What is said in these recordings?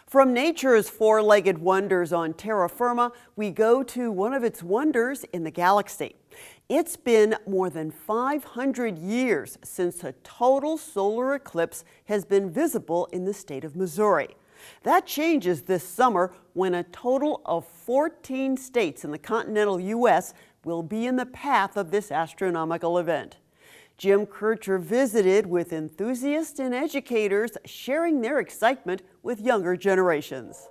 From nature's four-legged wonders on terra firma, we go to one of its wonders in the galaxy. It's been more than 500 years since a total solar eclipse has been visible in the state of Missouri. That changes this summer when a total of 14 states in the continental U.S. will be in the path of this astronomical event. Jim Kircher visited with enthusiasts and educators, sharing their excitement with younger generations.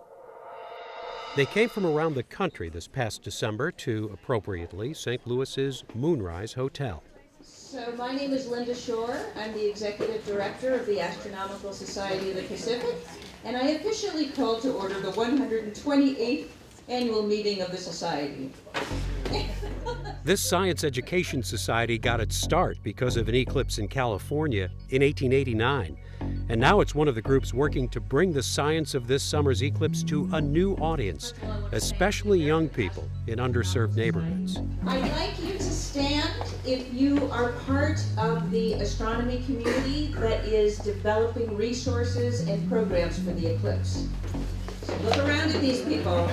They came from around the country this past December to, appropriately, St. Louis's Moonrise Hotel. So my name is Linda Shore. I'm the Executive Director of the Astronomical Society of the Pacific, and I officially call to order the 128th annual meeting of the Society. This Science Education Society got its start because of an eclipse in California in 1889. And now it's one of the groups working to bring the science of this summer's eclipse to a new audience, especially young people in underserved neighborhoods. I'd like you to stand if you are part of the astronomy community that is developing resources and programs for the eclipse. So look around at these people.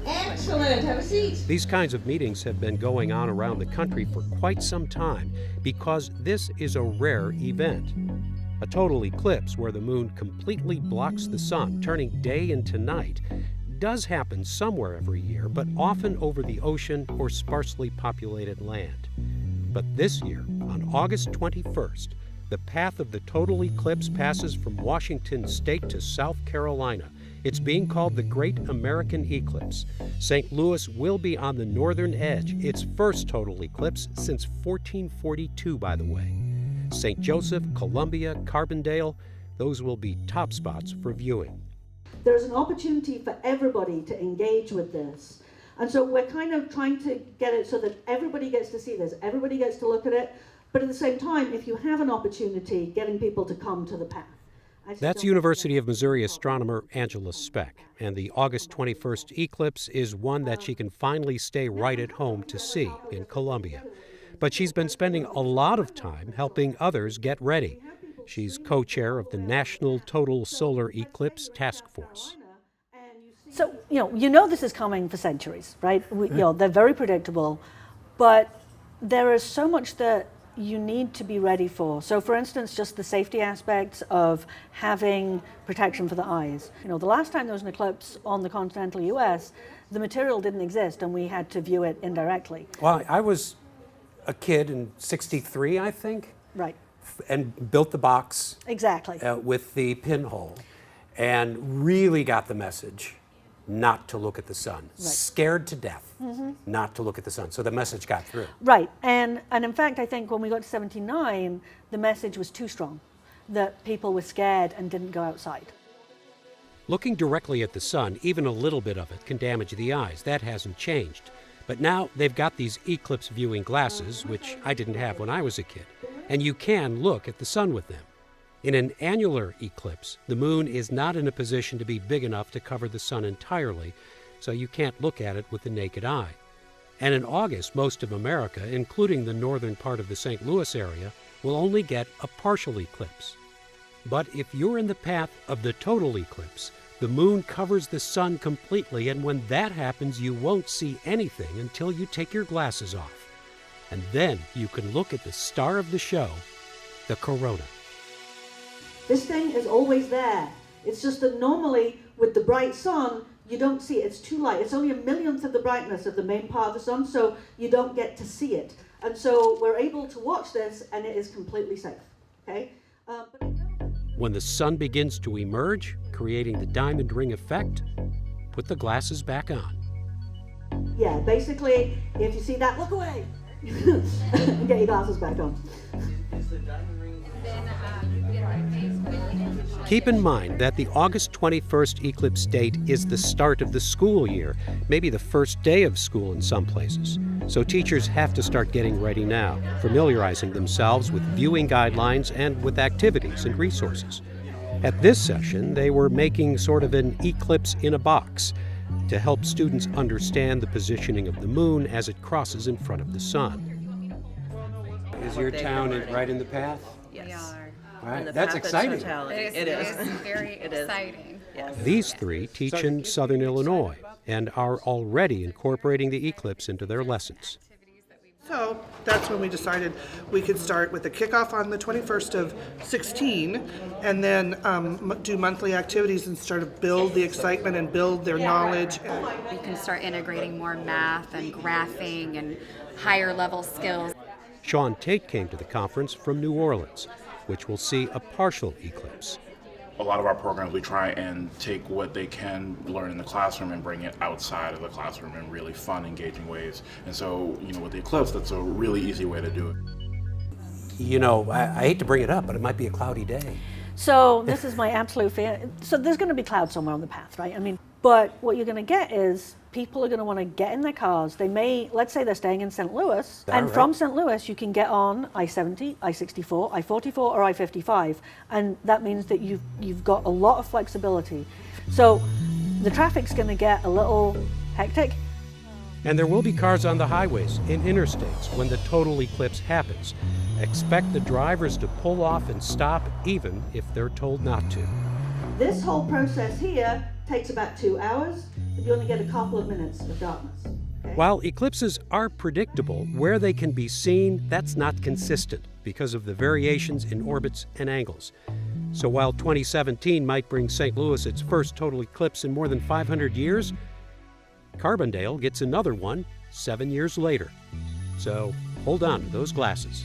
Excellent, have a seat. These kinds of meetings have been going on around the country for quite some time because this is a rare event. A total eclipse where the moon completely blocks the sun, turning day into night, does happen somewhere every year, but often over the ocean or sparsely populated land. But this year, on August 21st, the path of the total eclipse passes from Washington State to South Carolina. It's being called the Great American Eclipse. St. Louis will be on the northern edge, its first total eclipse since 1442, by the way. St. Joseph, Columbia, Carbondale, those will be top spots for viewing. There's an opportunity for everybody to engage with this. And so we're kind of trying to get it so that everybody gets to see this, everybody gets to look at it, but at the same time, if you have an opportunity, getting people to come to the path. That's University of Missouri astronomer Angela Speck, and the August 21st eclipse is one that she can finally stay right at home to see in Columbia. But she's been spending a lot of time helping others get ready. She's co-chair of the National Total Solar Eclipse Task Force. So, you know this is coming for centuries, right? They're very predictable, but there is so much that you need to be ready for. So for instance, just the safety aspects of having protection for the eyes. The last time there was an eclipse on the continental US, the material didn't exist and we had to view it indirectly. Well, I was a kid in '63, I think. Right. And built the box. Exactly. With the pinhole and really got the message not to look at the sun. Right. Scared to death not to look at the sun. So the message got through. Right. And in fact, I think when we got to 79, the message was too strong, that people were scared and didn't go outside. Looking directly at the sun, even a little bit of it, can damage the eyes. That hasn't changed. But now they've got these eclipse viewing glasses, which I didn't have when I was a kid, and you can look at the sun with them. In an annular eclipse, the moon is not in a position to be big enough to cover the sun entirely, so you can't look at it with the naked eye. And in August, most of America, including the northern part of the St. Louis area, will only get a partial eclipse. But if you're in the path of the total eclipse, the moon covers the sun completely, and when that happens, you won't see anything until you take your glasses off. And then you can look at the star of the show, the corona. This thing is always there. It's just that normally with the bright sun, you don't see it. It's too light. It's only a millionth of the brightness of the main part of the sun, so you don't get to see it. And so we're able to watch this, and it is completely safe. Okay? When the sun begins to emerge, creating the diamond ring effect, put the glasses back on. Yeah, basically, if you see that, look away. And get your glasses back on. Keep in mind that the August 21st eclipse date is the start of the school year, maybe the first day of school in some places. So teachers have to start getting ready now, familiarizing themselves with viewing guidelines and with activities and resources. At this session, they were making sort of an eclipse in a box to help students understand the positioning of the moon as it crosses in front of the sun. Is your town right in the path? Yes. Right, and the that's path of exciting. totality. It is very exciting. Yes. These three teach in Southern Illinois and are already incorporating the eclipse into their lessons. So that's when we decided we could start with the kickoff on the 21st of 16 and then do monthly activities and sort of build the excitement and build their knowledge. We can start integrating more math and graphing and higher level skills. Sean Tate came to the conference from New Orleans, which will see a partial eclipse. A lot of our programs, we try and take what they can learn in the classroom and bring it outside of the classroom in really fun, engaging ways. And so, with the Eclipse, that's a really easy way to do it. I hate to bring it up, but it might be a cloudy day. So this is my absolute fear. So there's going to be clouds somewhere on the path, right? But what you're going to get is people are going to want to get in their cars. They may, let's say they're staying in St. Louis, and from St. Louis you can get on I-70, I-64, I-44, or I-55, and that means that you've got a lot of flexibility. So the traffic's going to get a little hectic. And there will be cars on the highways, in interstates, when the total eclipse happens. Expect the drivers to pull off and stop, even if they're told not to. This whole process here takes about 2 hours, but you only get a couple of minutes of darkness. Okay? While eclipses are predictable, where they can be seen, that's not consistent because of the variations in orbits and angles. So while 2017 might bring St. Louis its first total eclipse in more than 500 years, Carbondale gets another one 7 years later. So hold on to those glasses.